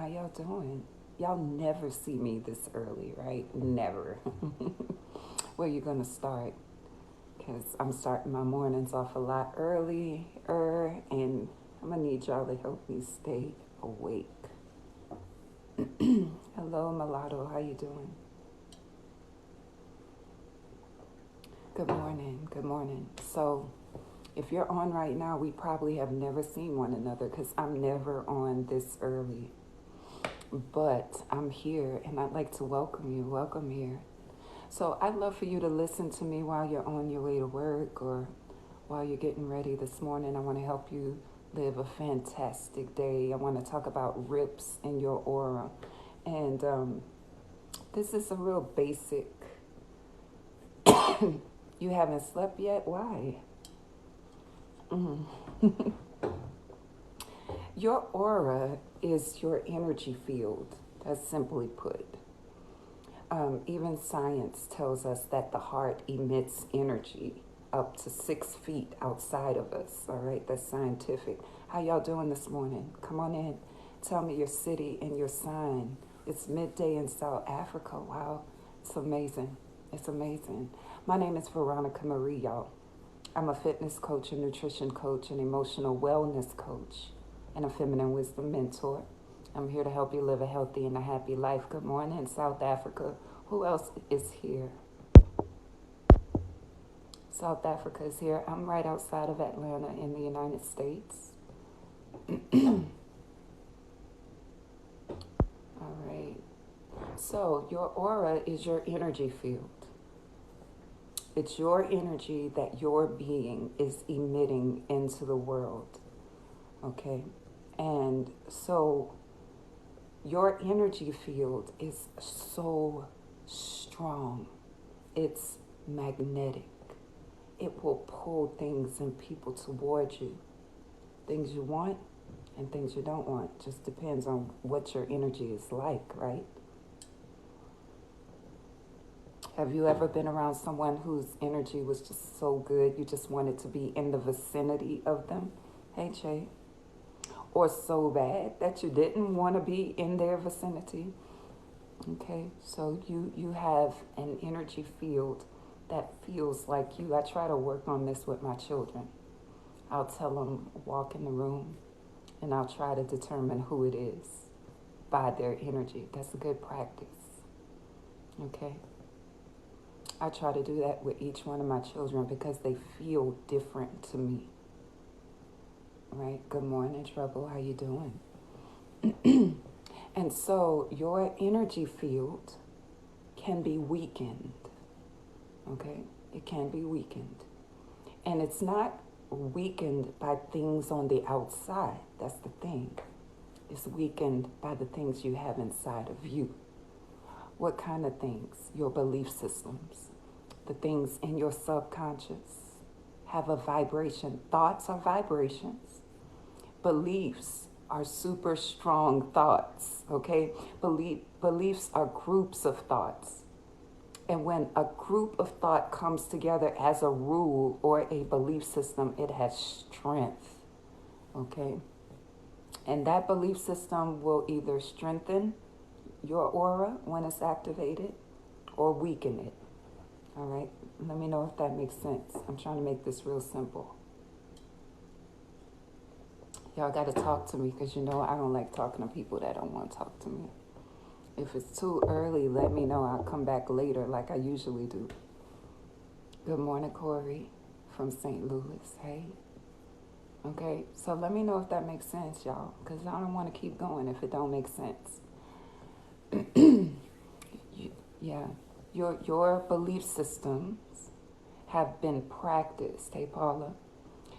How y'all doing? Y'all never see me this early, right? Never. Where you gonna start? Because I'm starting my mornings off a lot earlier, and I'm gonna need y'all to help me stay awake. Hello, Mulatto. How you doing? Good morning. Good morning. So, if you're on right now, we probably have never seen one another because I'm never on this early. But I'm here and I'd like to welcome you. Welcome here. So I'd love for you to listen to me while you're on your way to work or while you're getting ready this morning. I want to help you live a fantastic day. I want to talk about rips in your aura. And this is a real basic. You haven't slept yet? Why? Mm. Your aura is your energy field, that's simply put. Even science tells us that the heart emits energy up to 6 feet outside of us. All right, that's scientific. How y'all doing this morning? Come on in. Tell me your city and your sign. It's midday in South Africa. Wow, it's amazing. It's amazing. My name is VeronicaMarie, y'all. I'm a fitness coach, a nutrition coach, an emotional wellness coach, and a feminine wisdom mentor. I'm here to help you live a healthy and a happy life. Good morning, South Africa. Who else is here? South Africa is here. I'm right outside of Atlanta in the United States. All right. So your aura is your energy field. It's your energy that your being is emitting into the world. Okay? And so your energy field is so strong. It's magnetic. It will pull things and people towards you. Things you want and things you don't want. Just depends on what your energy is like, right? Have you ever been around someone whose energy was just so good you just wanted to be in the vicinity of them? Hey, Che. Or so bad that you didn't want to be in their vicinity? Okay, so you have an energy field that feels like you. I try to work on this with my children. I'll tell them, walk in the room, and I'll try to determine who it is by their energy. That's a good practice. Okay? I try to do that with each one of my children because they feel different to me. Right? Good morning, Trouble. How you doing? And so your energy field can be weakened. Okay? It can be weakened. And it's not weakened by things on the outside. That's the thing. It's weakened by the things you have inside of you. What kind of things? Your belief systems. The things in your subconscious have a vibration. Thoughts are vibrations. Beliefs are super strong thoughts, okay? Beliefs are groups of thoughts. And when a group of thought comes together as a rule or a belief system, it has strength, okay? And that belief system will either strengthen your aura when it's activated or weaken it. All right? Let me know if that makes sense. I'm trying to make this real simple. Y'all got to talk to me because you know I don't like talking to people that don't want to talk to me. If it's too early, let me know. I'll come back later like I usually do. Good morning, Corey from St. Louis. Hey. Okay, so let me know if that makes sense, y'all, because I don't want to keep going if it don't make sense. Yeah, your belief systems have been practiced. Hey, Paula,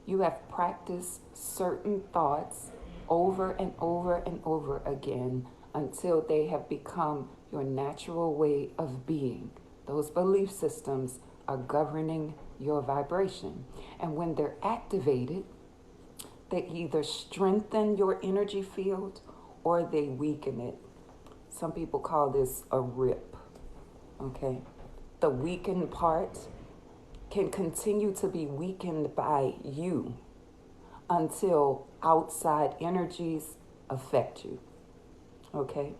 you have practiced certain thoughts over and over and over again until they have become your natural way of being. Those belief systems are governing your vibration. And when they're activated, they either strengthen your energy field or they weaken it. Some people call this a rip, okay? The weakened part can continue to be weakened by you until outside energies affect you. Okay?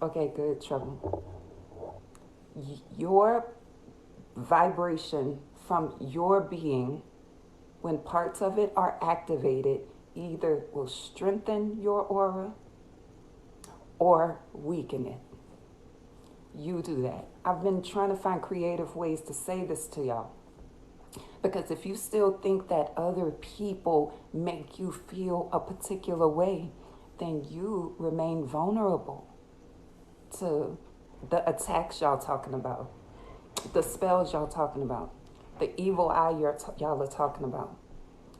Okay, good, trouble. Your vibration from your being, when parts of it are activated, either will strengthen your aura or weaken it. You do that. I've been trying to find creative ways to say this to y'all. Because if you still think that other people make you feel a particular way, then you remain vulnerable to the attacks y'all talking about, the spells y'all talking about, the evil eye y'all are talking about.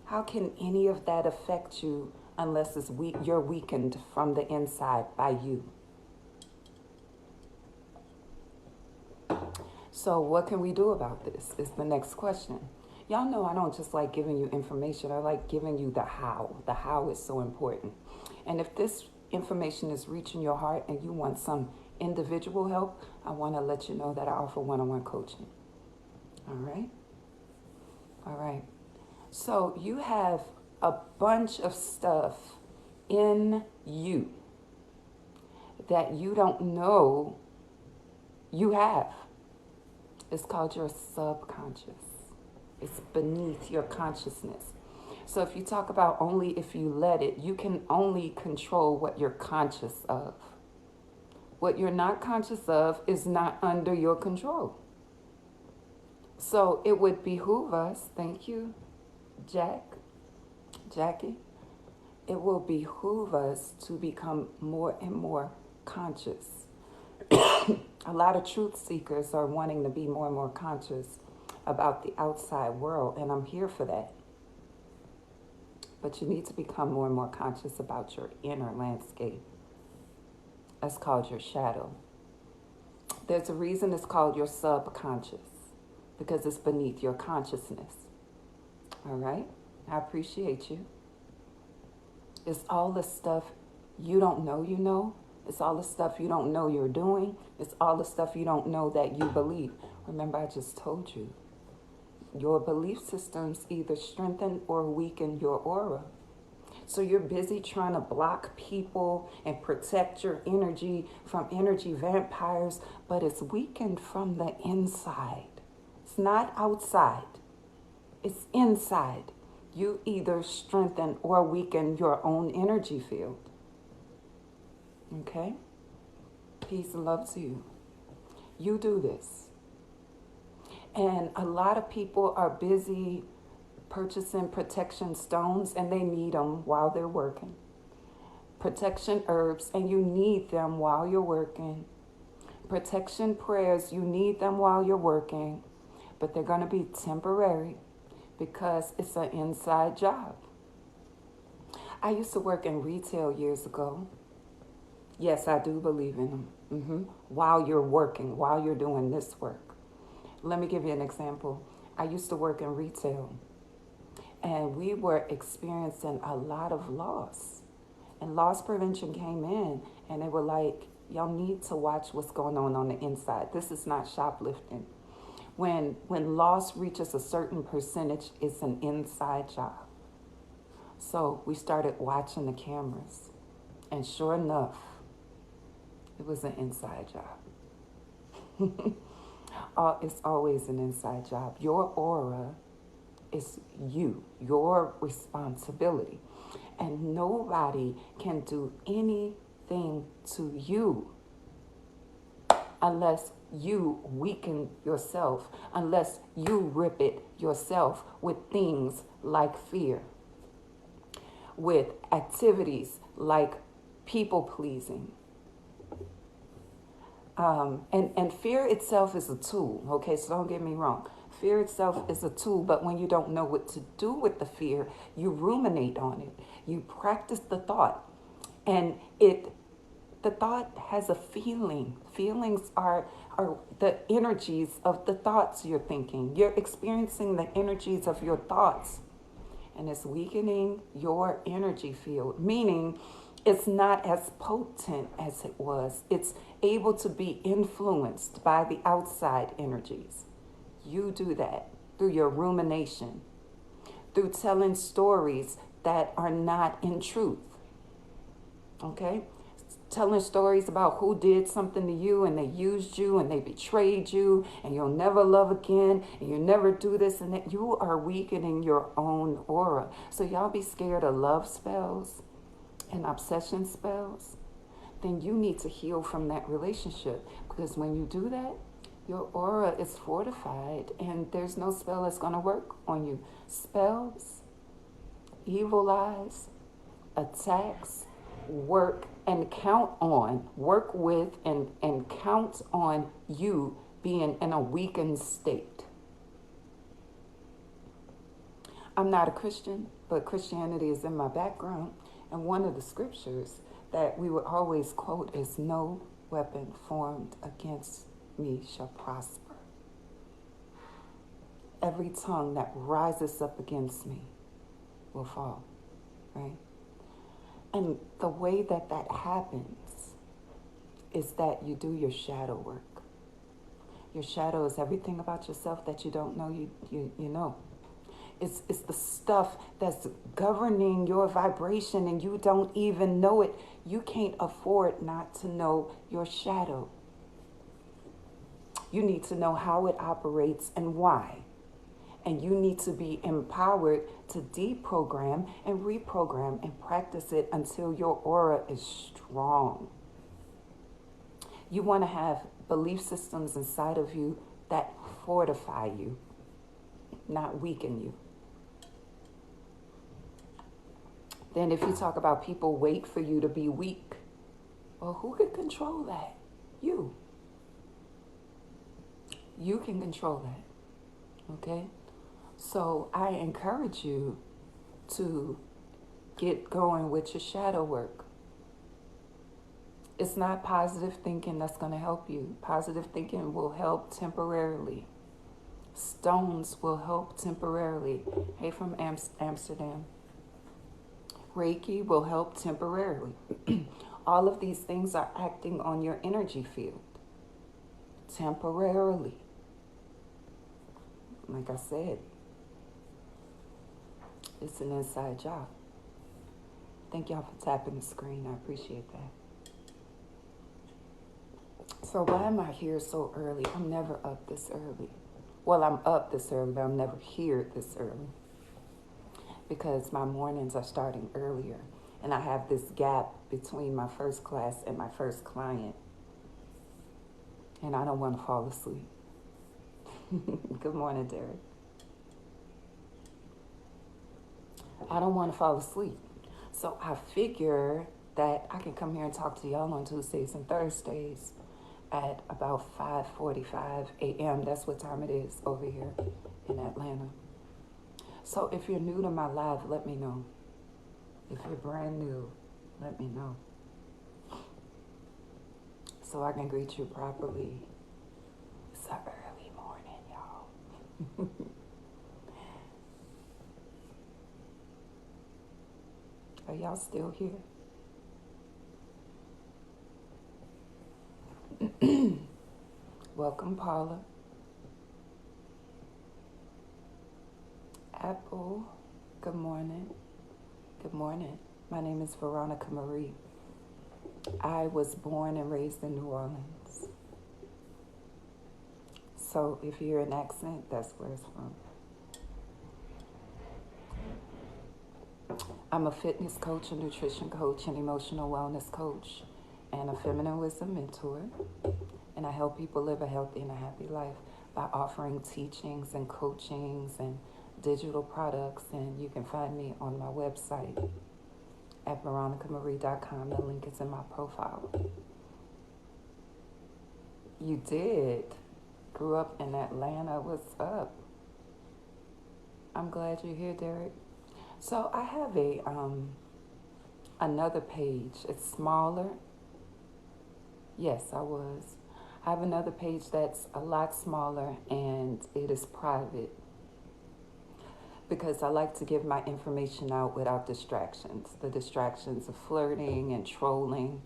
How can any of that affect you unless you're weakened from the inside by you? So what can we do about this is the next question. Y'all know I don't just like giving you information. I like giving you the how. The how is so important. And if this information is reaching your heart and you want some individual help, I want to let you know that I offer one-on-one coaching. All right? All right. So you have a bunch of stuff in you that you don't know you have. It's called your subconscious. It's beneath your consciousness. So if you talk about only if you let it, you can only control what you're conscious of. What you're not conscious of is not under your control. So it would behoove us, thank you, Jackie, it will behoove us to become more and more conscious. A lot of truth seekers are wanting to be more and more conscious about the outside world, and I'm here for that. But you need to become more and more conscious about your inner landscape. That's called your shadow. There's a reason it's called your subconscious, because it's beneath your consciousness. All right? I appreciate you. It's all the stuff you don't know you know. It's all the stuff you don't know you're doing. It's all the stuff you don't know that you believe. Remember, I just told you, your belief systems either strengthen or weaken your aura. So you're busy trying to block people and protect your energy from energy vampires, but it's weakened from the inside. It's not outside. It's inside. You either strengthen or weaken your own energy field. Okay? Peace and love to you. You do this. And a lot of people are busy purchasing protection stones, and they need them while they're working. Protection herbs, and you need them while you're working. Protection prayers, you need them while you're working. But they're going to be temporary because it's an inside job. I used to work in retail years ago. Yes, I do believe in them. While you're working, while you're doing this work. Let me give you an example. I used to work in retail, and we were experiencing a lot of loss. And loss prevention came in, and they were like, y'all need to watch what's going on the inside. This is not shoplifting. When loss reaches a certain percentage, it's an inside job. So we started watching the cameras, and sure enough, it was an inside job. It's always an inside job. Your aura is you, your responsibility. And nobody can do anything to you unless you weaken yourself, unless you rip it yourself with things like fear, with activities like people pleasing. And fear itself is a tool, okay? So don't get me wrong. Fear itself is a tool, but when you don't know what to do with the fear, you ruminate on it. You practice the thought, and the thought has a feeling. Feelings are the energies of the thoughts you're thinking. You're experiencing the energies of your thoughts, and it's weakening your energy field, meaning it's not as potent as it was. It's able to be influenced by the outside energies. You do that through your rumination, through telling stories that are not in truth. Okay? telling stories about who did something to you and they used you and they betrayed you and you'll never love again and you never do this and that, you are weakening your own aura. So y'all be scared of love spells and obsession spells, then you need to heal from that relationship, because when you do that, your aura is fortified and there's no spell that's going to work on you. Spells, evil eyes, attacks, work with and count on you being in a weakened state. I'm not a Christian, but Christianity is in my background. And one of the scriptures that we would always quote is, "No weapon formed against me shall prosper. Every tongue that rises up against me will fall," right? And the way that happens is that you do your shadow work. Your shadow is everything about yourself that you don't know you know. It's the stuff that's governing your vibration and you don't even know it. You can't afford not to know your shadow. You need to know how it operates and why. And you need to be empowered to deprogram and reprogram and practice it until your aura is strong. You want to have belief systems inside of you that fortify you, not weaken you. Then if you talk about people wait for you to be weak, well, who can control that? You. You can control that, okay? So I encourage you to get going with your shadow work. It's not positive thinking that's going to help you. Positive thinking will help temporarily. Stones will help temporarily. Hey, from Amsterdam. Reiki will help temporarily. All of these things are acting on your energy field temporarily. Like I said, it's an inside job. Thank y'all for tapping the screen. I appreciate that. So why am I here so early? I'm never up this early. Well, I'm up this early, but I'm never here this early, because my mornings are starting earlier. And I have this gap between my first class and my first client. And I don't want to fall asleep. Good morning, Derek. I don't want to fall asleep. So I figure that I can come here and talk to y'all on Tuesdays and Thursdays at about 5:45 a.m. That's what time it is over here in Atlanta. So if you're new to my live, let me know. If you're brand new, let me know, so I can greet you properly. It's an early morning, y'all. Are y'all still here? Welcome, Paula. Apple, good morning. Good morning. My name is VeronicaMarie. I was born and raised in New Orleans. So if you hear an accent, that's where it's from. I'm a fitness coach, a nutrition coach, an emotional wellness coach, and a feminine wisdom mentor. And I help people live a healthy and a happy life by offering teachings and coachings and digital products. And you can find me on my website at VeronicaMarie.com. The link is in my profile. You did. Grew up in Atlanta. What's up? I'm glad you're here, Derek. So I have another page. It's smaller. Yes, I was. I have another page that's a lot smaller, and it is private, because I like to give my information out without distractions. The distractions of flirting and trolling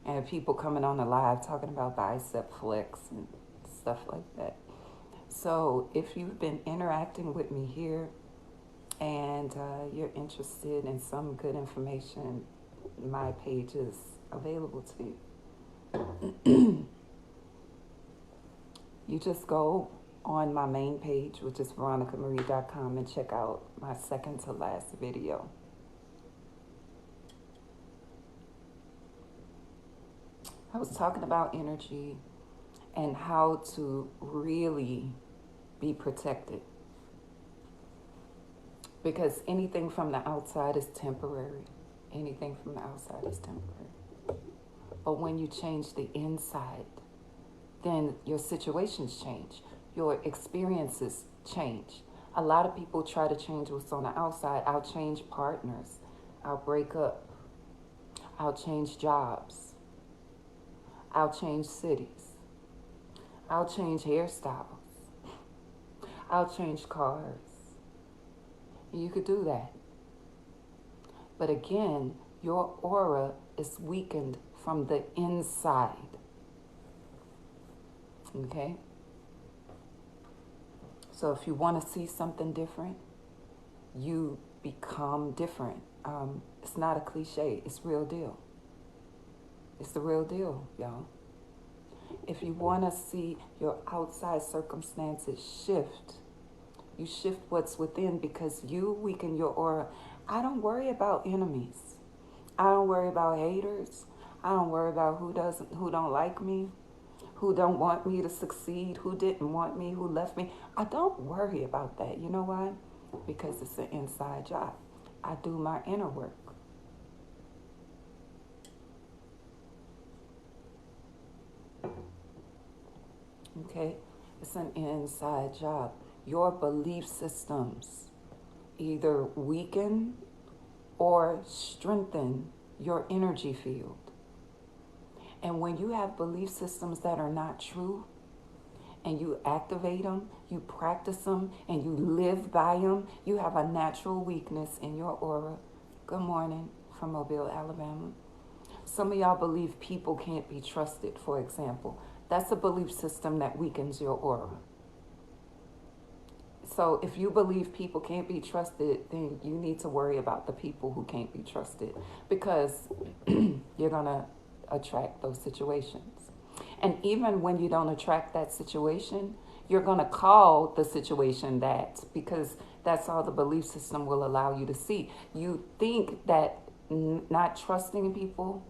and people coming on the live talking about bicep flex and stuff like that. So if you've been interacting with me here and you're interested in some good information, my page is available to you. You just go on my main page, which is VeronicaMarie.com, and check out my second to last video. I was talking about energy and how to really be protected. Because anything from the outside is temporary. Anything from the outside is temporary. But when you change the inside, then your situations change. Your experiences change. A lot of people try to change what's on the outside. I'll change partners. I'll break up. I'll change jobs. I'll change cities. I'll change hairstyles. I'll change cars. You could do that. But again, your aura is weakened from the inside. Okay? So if you want to see something different, you become different. It's not a cliche. It's real deal. It's the real deal, y'all. If you want to see your outside circumstances shift, you shift what's within because you weaken your aura. I don't worry about enemies. I don't worry about haters. I don't worry about who don't like me, who don't want me to succeed, who didn't want me, who left me. I don't worry about that. You know why? Because it's an inside job. I do my inner work. Okay? It's an inside job. Your belief systems either weaken or strengthen your energy field. And when you have belief systems that are not true, and you activate them, you practice them, and you live by them, you have a natural weakness in your aura. Good morning from Mobile, Alabama. Some of y'all believe people can't be trusted, for example. That's a belief system that weakens your aura. So if you believe people can't be trusted, then you need to worry about the people who can't be trusted, because you're going to attract those situations. And even when you don't attract that situation, you're going to call the situation that, because that's all the belief system will allow you to see. You think that not trusting people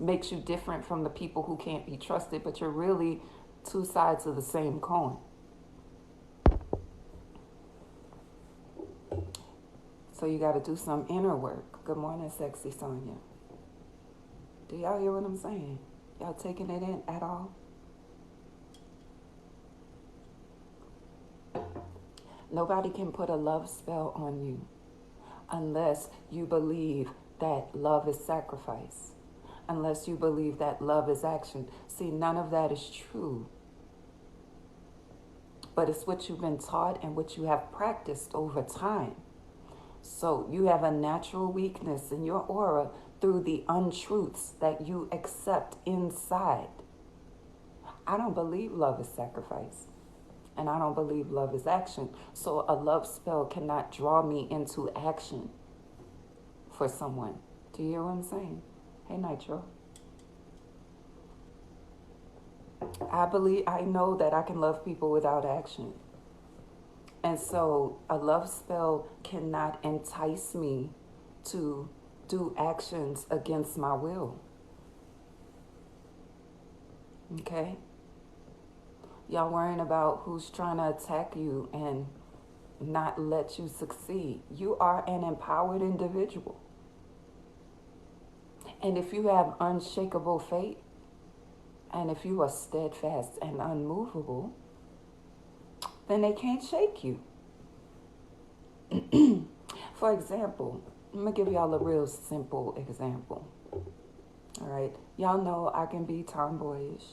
makes you different from the people who can't be trusted, but you're really two sides of the same coin. So you got to do some inner work. Good morning, sexy Sonia. Do y'all hear what I'm saying? Y'all taking it in at all? Nobody can put a love spell on you unless you believe that love is sacrifice, unless you believe that love is action. See, none of that is true. But it's what you've been taught and what you have practiced over time. So you have a natural weakness in your aura through the untruths that you accept inside. I don't believe love is sacrifice. And I don't believe love is action. So a love spell cannot draw me into action for someone. Do you hear what I'm saying? Hey, Nitro. I know that I can love people without action. And so a love spell cannot entice me to do actions against my will. Okay? Y'all worrying about who's trying to attack you and not let you succeed. You are an empowered individual. And if you have unshakable faith, and if you are steadfast and unmovable, then they can't shake you. For example, I'm going to give y'all a real simple example. All right. Y'all know I can be tomboyish.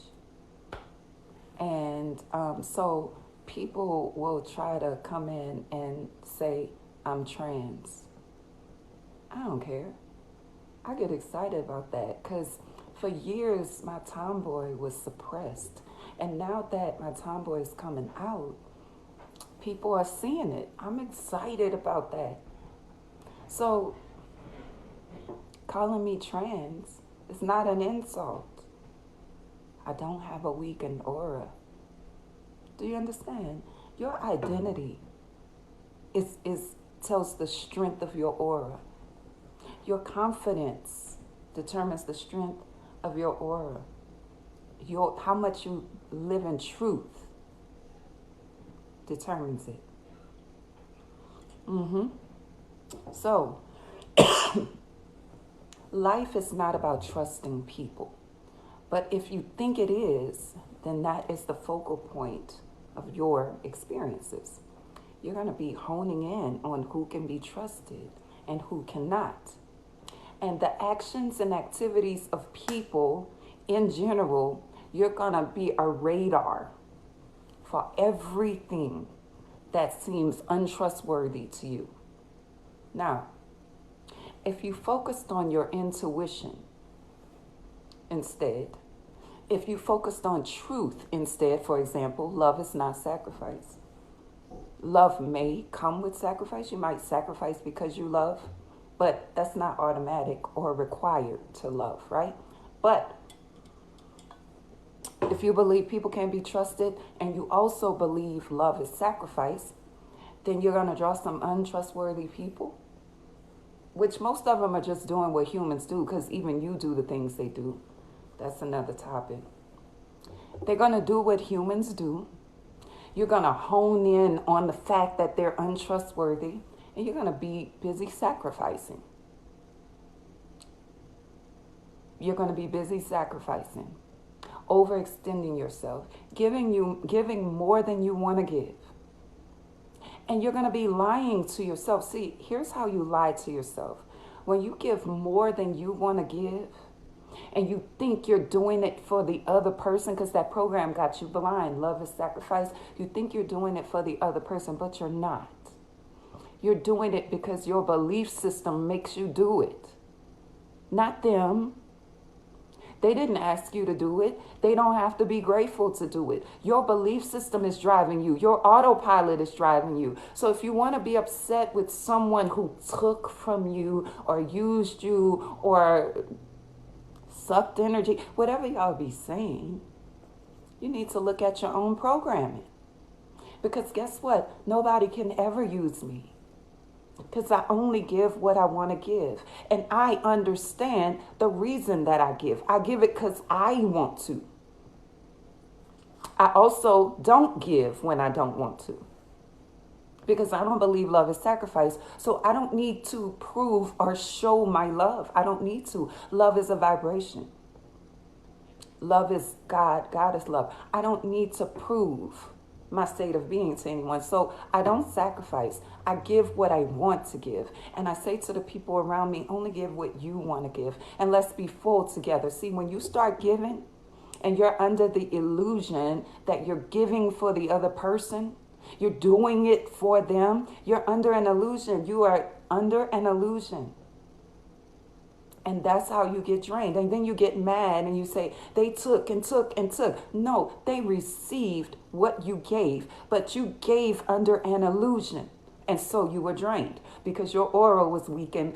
And so people will try to come in and say I'm trans. I don't care. I get excited about that because for years my tomboy was suppressed. And now that my tomboy is coming out, people are seeing it. I'm excited about that. So Calling me trans is not an insult. I don't have a weakened aura. Do you understand? Your identity is tells the strength of your aura. Your confidence determines the strength of your aura. How much you live in truth determines it. So, life is not about trusting people. But if you think it is, then that is the focal point of your experiences. You're going to be honing in on who can be trusted and who cannot. And the actions and activities of people in general, you're going to be a radar for everything that seems untrustworthy to you. Now, if you focused on your intuition instead, if you focused on truth instead, for example, love is not sacrifice. Love may come with sacrifice. You might sacrifice because you love, but that's not automatic or required to love, right? But if you believe people can be trusted and you also believe love is sacrifice, then you're going to draw some untrustworthy people, which most of them are just doing what humans do, because even you do the things they do. That's another topic. They're going to do what humans do. You're going to hone in on the fact that they're untrustworthy, and you're going to be busy sacrificing. You're going to be busy sacrificing, overextending yourself, giving more than you want to give. And you're going to be lying to yourself. See, here's how you lie to yourself. When you give more than you want to give, and you think you're doing it for the other person, because that program got you blind. Love is sacrifice. You think you're doing it for the other person, but you're not. You're doing it because your belief system makes you do it. Not them. They didn't ask you to do it. They don't have to be grateful to do it. Your belief system is driving you. Your autopilot is driving you. So if you want to be upset with someone who took from you or used you or sucked energy, whatever y'all be saying, you need to look at your own programming. Because guess what? Nobody can ever use me. Because I only give what I want to give. And I understand the reason that I give. I give it because I want to. I also don't give when I don't want to. Because I don't believe love is sacrifice. So I don't need to prove or show my love. I don't need to. Love is a vibration. Love is God. God is love. I don't need to prove my state of being to anyone. So I don't sacrifice. I give what I want to give. And I say to the people around me, only give what you want to give. And let's be full together. See, when you start giving and you're under the illusion that you're giving for the other person, you're doing it for them, you're under an illusion. You are under an illusion. And that's how you get drained. And then you get mad and you say, they took and took and took. No, they received what you gave, but you gave under an illusion. And so you were drained because your aura was weakened